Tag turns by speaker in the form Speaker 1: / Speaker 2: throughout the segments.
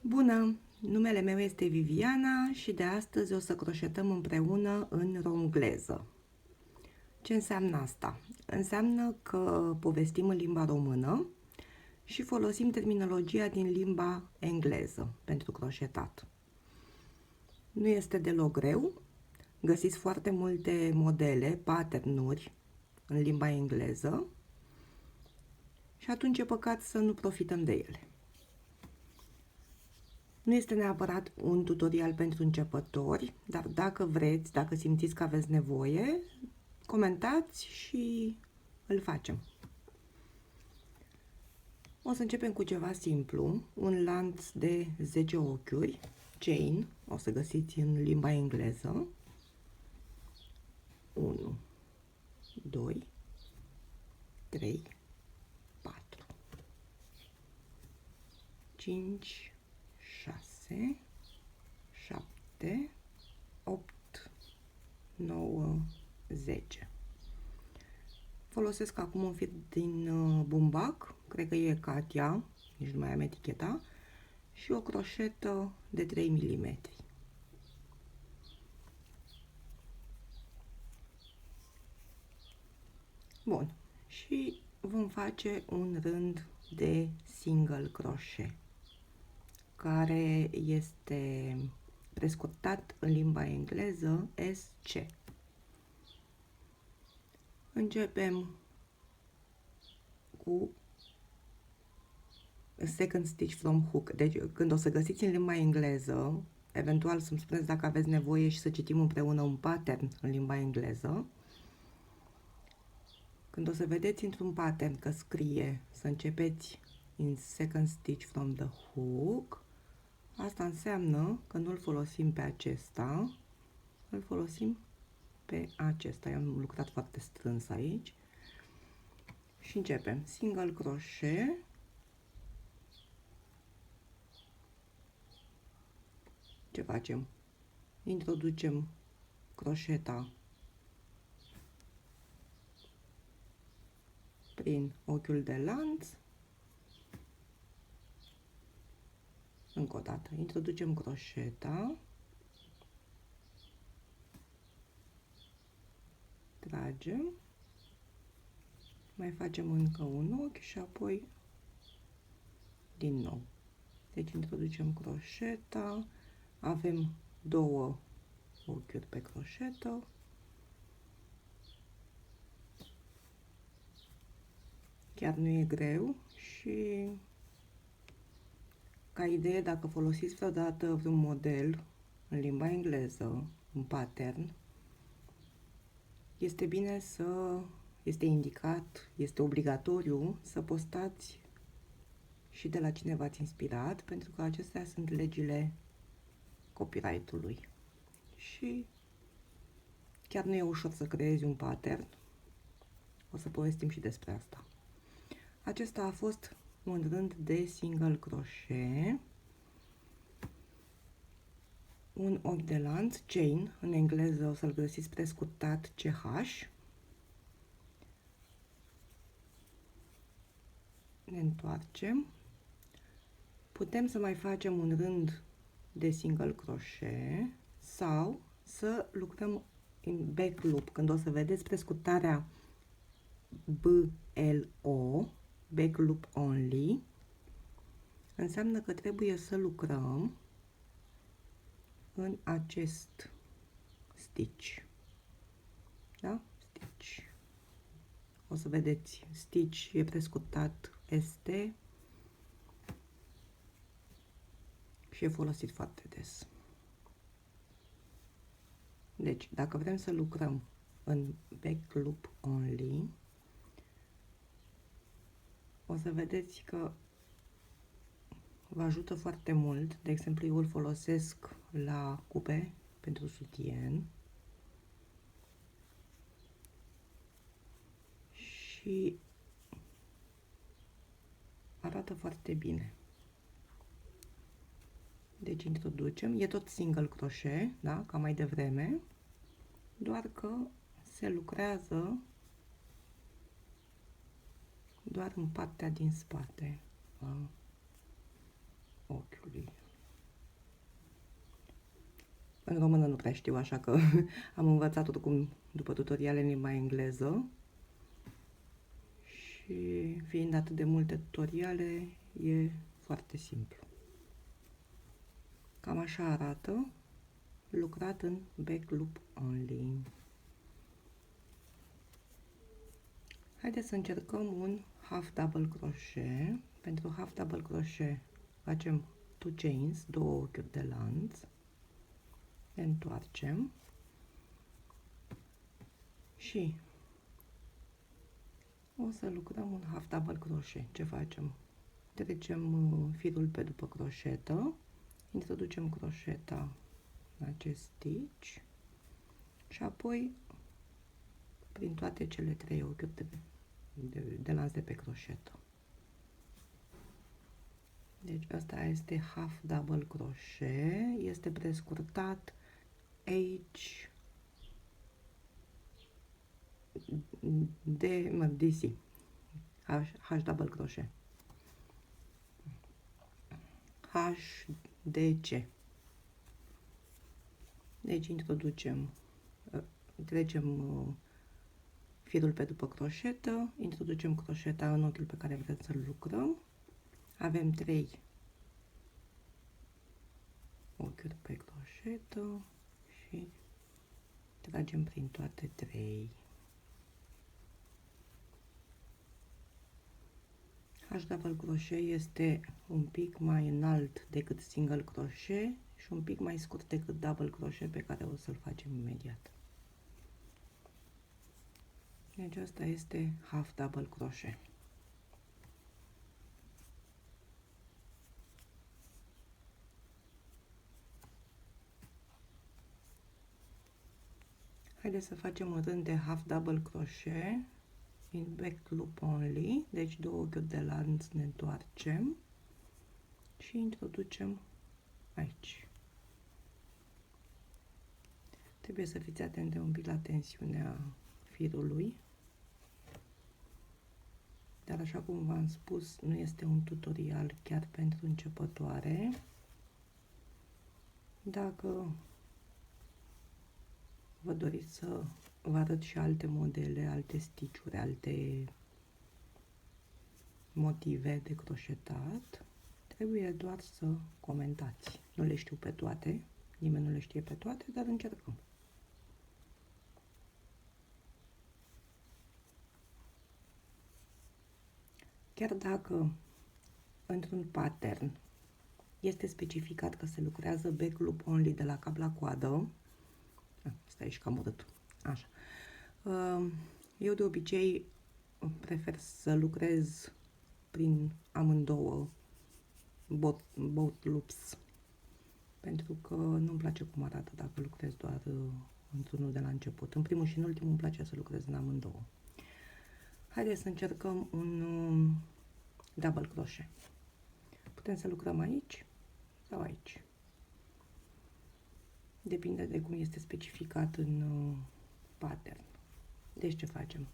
Speaker 1: Bună! Numele meu este Viviana și de astăzi o să croșetăm împreună în rongleză. Ce înseamnă asta? Înseamnă că povestim în limba română și folosim terminologia din limba engleză pentru croșetat. Nu este deloc greu, găsiți foarte multe modele, pattern-uri în limba engleză și atunci e păcat să nu profităm de ele. Nu este neapărat un tutorial pentru începători, dar dacă vreți, dacă simțiți că aveți nevoie, comentați și îl facem. O să începem cu ceva simplu, un lanț de 10 ochiuri, chain, o să găsiți în limba engleză. 1, 2, 3, 4, 5, 6, 7, 8, 9, 10. Folosesc acum un fir din bumbac, cred că e Katia, nici nu mai am eticheta, și o croșetă de 3 mm. Bun, și vom face un rând de single crochet, care este prescurtat în limba engleză SC. Începem cu second stitch from hook. Deci când o să găsiți în limba engleză, eventual să-mi spuneți dacă aveți nevoie și să citim împreună un pattern în limba engleză. Când o să vedeți într-un pattern că scrie să începeți in second stitch from the hook, asta înseamnă că nu-l folosim pe acesta, îl folosim pe acesta. Eu am lucrat foarte strâns aici. Și începem single crochet, ce facem? Introducem croșeta prin ochiul de lanț, încă o dată, introducem croșeta, tragem, mai facem încă un ochi și apoi din nou. Deci introducem croșeta, avem două ochiuri pe croșetă, chiar nu e greu și ca idee, dacă folosiți vreodată vreun model în limba engleză, un pattern, este bine este indicat, este obligatoriu să postați și de la cine v-ați inspirat, pentru că acestea sunt legile copyright-ului. Și chiar nu e ușor să creezi un pattern. O să povestim și despre asta. Acesta a fost un rând de single crochet, un ochi de lanț, chain, în engleză o să-l găsiți prescurtat CH. Ne întoarcem. Putem să mai facem un rând de single crochet sau să lucrăm în back loop. Când o să vedeți prescurtarea BLO, back loop only, înseamnă că trebuie să lucrăm în acest stitch. Da? Stitch. O să vedeți, stitch e prescurtat ST și e folosit foarte des. Deci, dacă vrem să lucrăm în back loop only, o să vedeți că vă ajută foarte mult. De exemplu, eu îl folosesc la cupe pentru sutien și arată foarte bine. Deci introducem, e tot single crochet, da, ca mai devreme, doar că se lucrează doar în partea din spate a ochiului. În română nu prea știu, așa că am învățat oricum după tutoriale în limba engleză. Și fiind atât de multe tutoriale, e foarte simplu. Cam așa arată, lucrat în back loop only. Haideți să încercăm un half double crochet. Pentru half double crochet facem 2 chains, 2 ochiuri de lanț, ne întoarcem și o să lucrăm un half double crochet. Ce facem? Trecem firul pe după croșetă, introducem croșeta în acest stitch și apoi prin toate cele 3 ochiuri de lanț de pe croșetă. Deci asta este half double crochet, este prescurtat DC, H double crochet, HDC. Deci trecem firul pe după croșetă, introducem croșeta în ochiul pe care vrem să-l lucrăm. Avem 3 ochiuri pe croșetă și tragem prin toate 3. H double crochet este un pic mai înalt decât single crochet și un pic mai scurt decât double crochet pe care o să-l facem imediat. Deci asta este half double crochet. Haideți să facem un rând de half double crochet in back loop only, deci 2 ochiuri de lanț, ne întoarcem și introducem aici. Trebuie să fiți atente un pic la tensiunea firului, dar așa cum v-am spus, nu este un tutorial chiar pentru începătoare. Dacă vă doriți să vă arăt și alte modele, alte stitch-uri, alte motive de croșetat, trebuie doar să comentați. Nu le știu pe toate, nimeni nu le știe pe toate, dar încercăm. Chiar dacă într-un pattern este specificat că se lucrează back loop only de la cap la coadă, asta e și cam urât, așa. Eu de obicei prefer să lucrez prin amândouă both loops, pentru că nu-mi place cum arată dacă lucrez doar într-unul de la început. În primul și în ultimul îmi place să lucrez în amândouă. Haideți să încercăm un double crochet. Putem să lucrăm aici sau aici. Depinde de cum este specificat în pattern. Deci ce facem?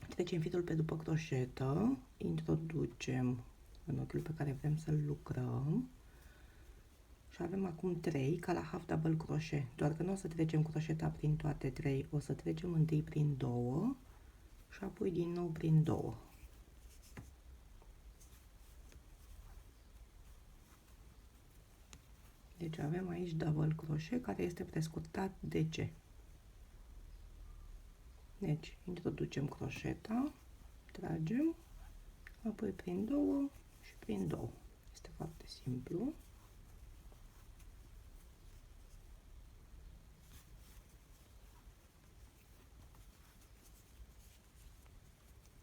Speaker 1: Trecem firul pe după croșetă, introducem în ochiul pe care vrem să-l lucrăm și avem acum 3 ca la half double crochet, doar că nu o să trecem croșeta prin toate 3, o să trecem întâi prin 2 și apoi din nou prin 2. Deci avem aici double crochet care este prescurtat DC. Deci introducem croșeta, tragem, apoi prin 2 și prin 2. Este foarte simplu.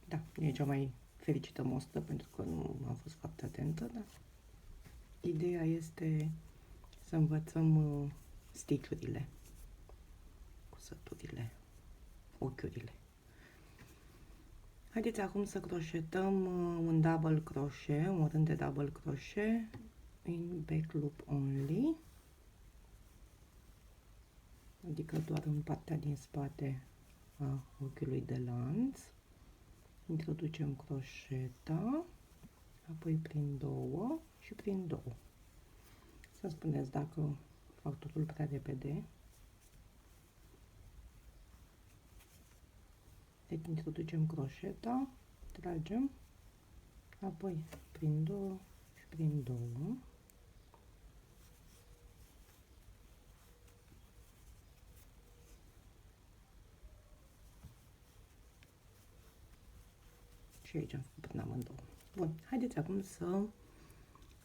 Speaker 1: Da, e cea mai fericită mostră pentru că nu am fost foarte atentă, dar ideea este să învățăm stitch-urile, cusăturile, ochiurile. Haideți acum să croșetăm un double crochet, un rând de double crochet in back loop only, adică doar în partea din spate a ochiului de lanț. Introducem croșeta, apoi prin 2 și prin 2. Să spuneți dacă fac totul prea repede. Deci introducem croșeta, tragem, apoi prin 2 și prin 2. Și aici am făcut până amândouă. Bun, haideți acum să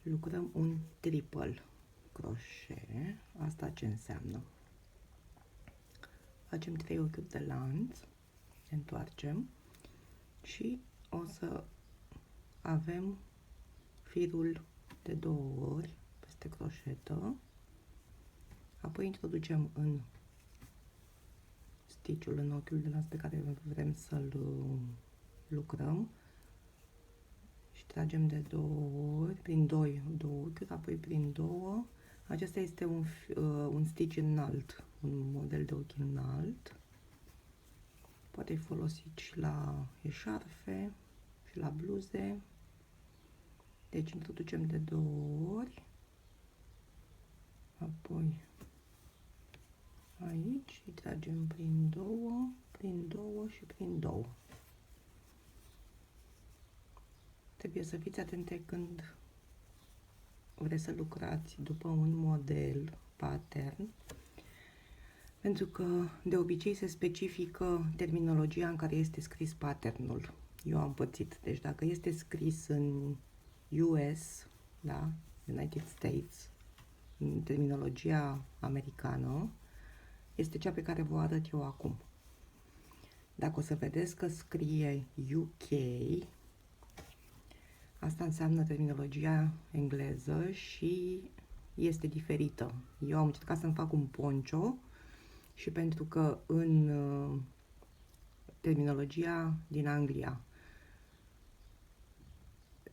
Speaker 1: lucrăm un triple croșet. Asta ce înseamnă? Facem 3 ochiuri de lanț, ne întoarcem și o să avem firul de 2 ori peste croșetă, apoi introducem în stitch-ul, în ochiul de lanț pe care vrem să-l lucrăm și tragem de 2 ori, prin 2 ochiuri, apoi prin 2. Acesta este un stitch înalt, un model de ochi înalt. Poate fi folosit și la eșarfe și la bluze. Deci introducem de 2 ori, apoi aici îi tragem prin 2 și prin 2. Trebuie să fiți atente când vreți să lucrați după un model, pattern, pentru că de obicei se specifică terminologia în care este scris patternul. Eu am pățit. Deci dacă este scris în US, da, United States, în terminologia americană, este cea pe care vă arăt eu acum. Dacă o să vedeți că scrie UK, asta înseamnă terminologia engleză și este diferită. Eu am încercat să-mi fac un poncho și pentru că în terminologia din Anglia,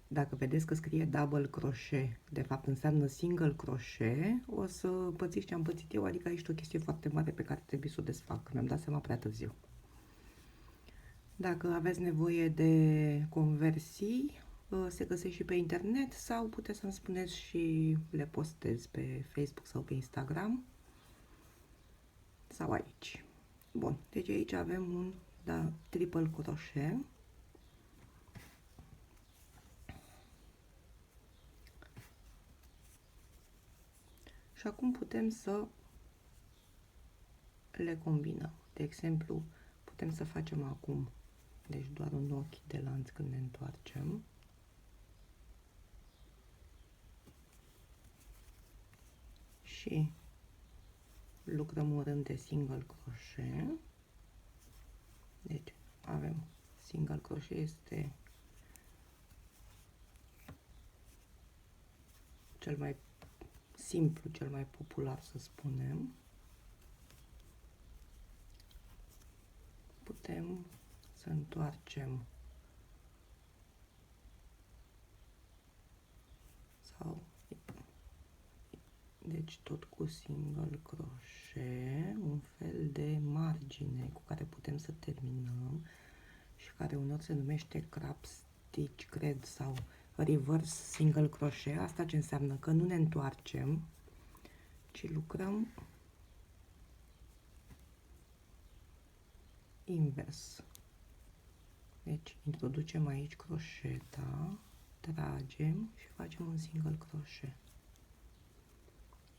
Speaker 1: dacă vedeți că scrie double crochet, de fapt înseamnă single crochet, o să pățiți ce am pățit eu, adică aici o chestie foarte mare pe care trebuie să o desfac. Mi-am dat seama prea târziu. Dacă aveți nevoie de conversii, se găsesc și pe internet sau puteți să-mi spuneți și le postez pe Facebook sau pe Instagram sau aici. Bun, deci aici avem un triple crochet. Și acum putem să le combinăm. De exemplu, putem să facem acum, deci doar un ochi de lanț când ne întoarcem. Și lucrăm un rând de single crochet. Deci avem single crochet, este cel mai simplu, cel mai popular, să spunem. Putem să întoarcem sau deci tot cu single crochet, un fel de margine cu care putem să terminăm și care uneori se numește crab stitch, cred, sau reverse single crochet. Asta ce înseamnă? Că nu ne întoarcem, ci lucrăm invers. Deci introducem aici croșeta, tragem și facem un single crochet.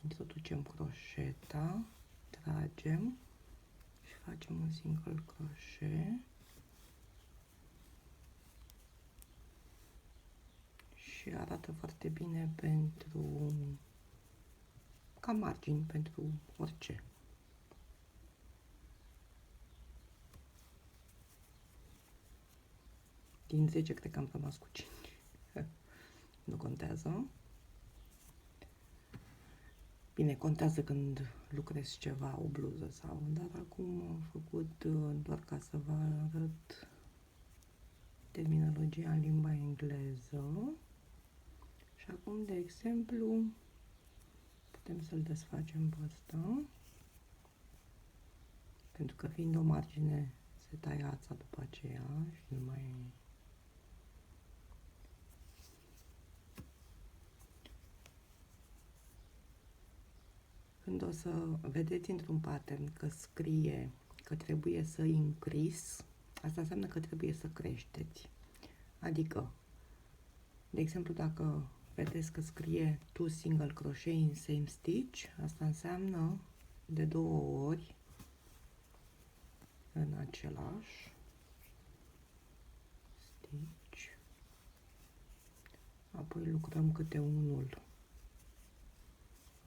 Speaker 1: Introducem croșeta, tragem și facem un single crochet și arată foarte bine pentru ca margini pentru orice. Din 10 cred că am rămas cu 5. Nu contează. Bine, contează când lucrez ceva, o bluză sau, dar acum am făcut doar ca să vă arăt terminologia în limba engleză. Și acum, de exemplu, putem să-l desfacem pe ăsta, pentru că fiind o margine se taie ața după aceea și nu mai... când o să vedeți într-un pattern că scrie că trebuie să increase, asta înseamnă că trebuie să creșteți. Adică, de exemplu, dacă vedeți că scrie 2 single crochet in same stitch, asta înseamnă de 2 ori în același stitch. Apoi lucrăm câte unul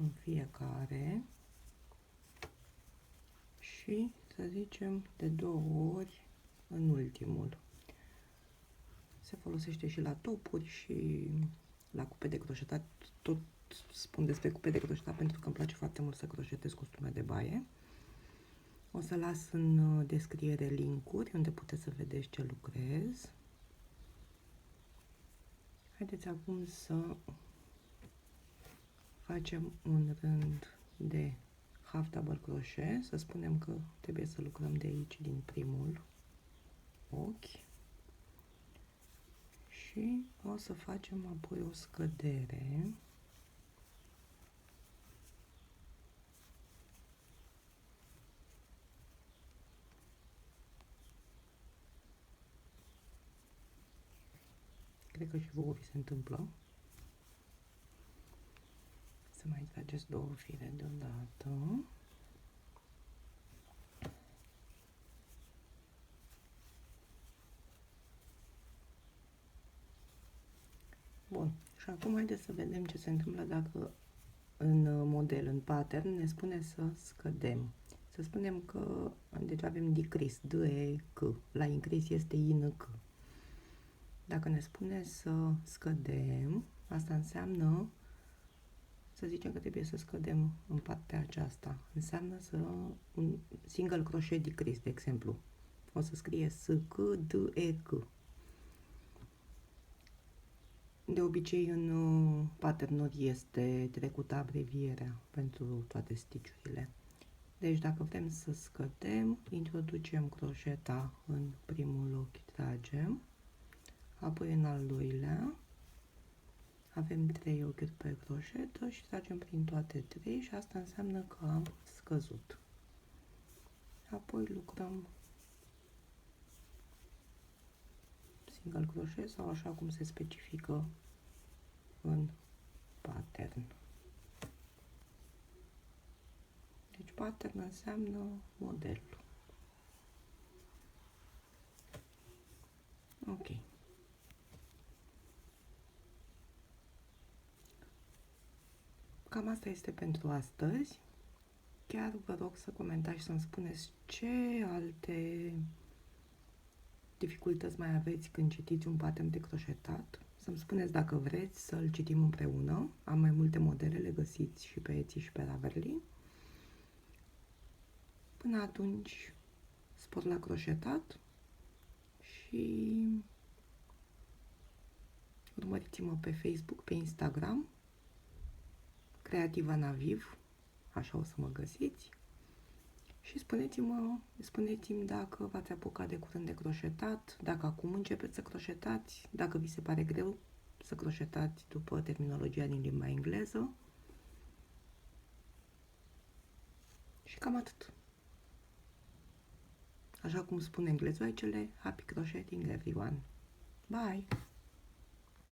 Speaker 1: în fiecare și, să zicem, de 2 ori în ultimul. Se folosește și la topuri și la cupe de croșetat. Tot spun despre cupe de croșetat pentru că îmi place foarte mult să croșetez costume de baie. O să las în descriere link-uri unde puteți să vedeți ce lucrez. Haideți acum să facem un rând de half double crochet. Să spunem că trebuie să lucrăm de aici, din primul ochi. Și o să facem apoi o scădere. Cred că și vouă vi se întâmplă. Să mai trageți 2 fire deodată. Bun. Și acum haideți să vedem ce se întâmplă dacă în model, în pattern, ne spune să scădem. Să spunem că deci avem decrease, D, E, C. La increase este I, N, C. Dacă ne spune să scădem, asta înseamnă, să zicem că trebuie să scădem în partea aceasta. Înseamnă să un single crochet decrease, de exemplu. O să scrie S, C, D, E, C. De obicei în pattern-uri este trecută abrevierea pentru toate stitch-urile. Deci dacă vrem să scădem, introducem croșeta în primul ochi, tragem, apoi în al doilea, avem 3 ochiuri pe croșetă și tragem prin toate 3 și asta înseamnă că am scăzut. Apoi lucrăm single crochet sau așa cum se specifică în pattern. Deci pattern înseamnă modelul. Ok. Cam asta este pentru astăzi. Chiar vă rog să comentați și să-mi spuneți ce alte dificultăți mai aveți când citiți un pattern de croșetat. Să-mi spuneți dacă vreți să-l citim împreună. Am mai multe modele, le găsiți și pe Etsy și pe Ravelry. Până atunci, spor la croșetat și urmăriți-mă pe Facebook, pe Instagram, Creativa Naviv, așa o să mă găsiți. Și spuneți-mi dacă v-ați apucat de curând de croșetat, dacă acum începeți să croșetați, dacă vi se pare greu să croșetați după terminologia din limba engleză. Și cam atât. Așa cum spun englezoicele, happy crocheting everyone. Bye!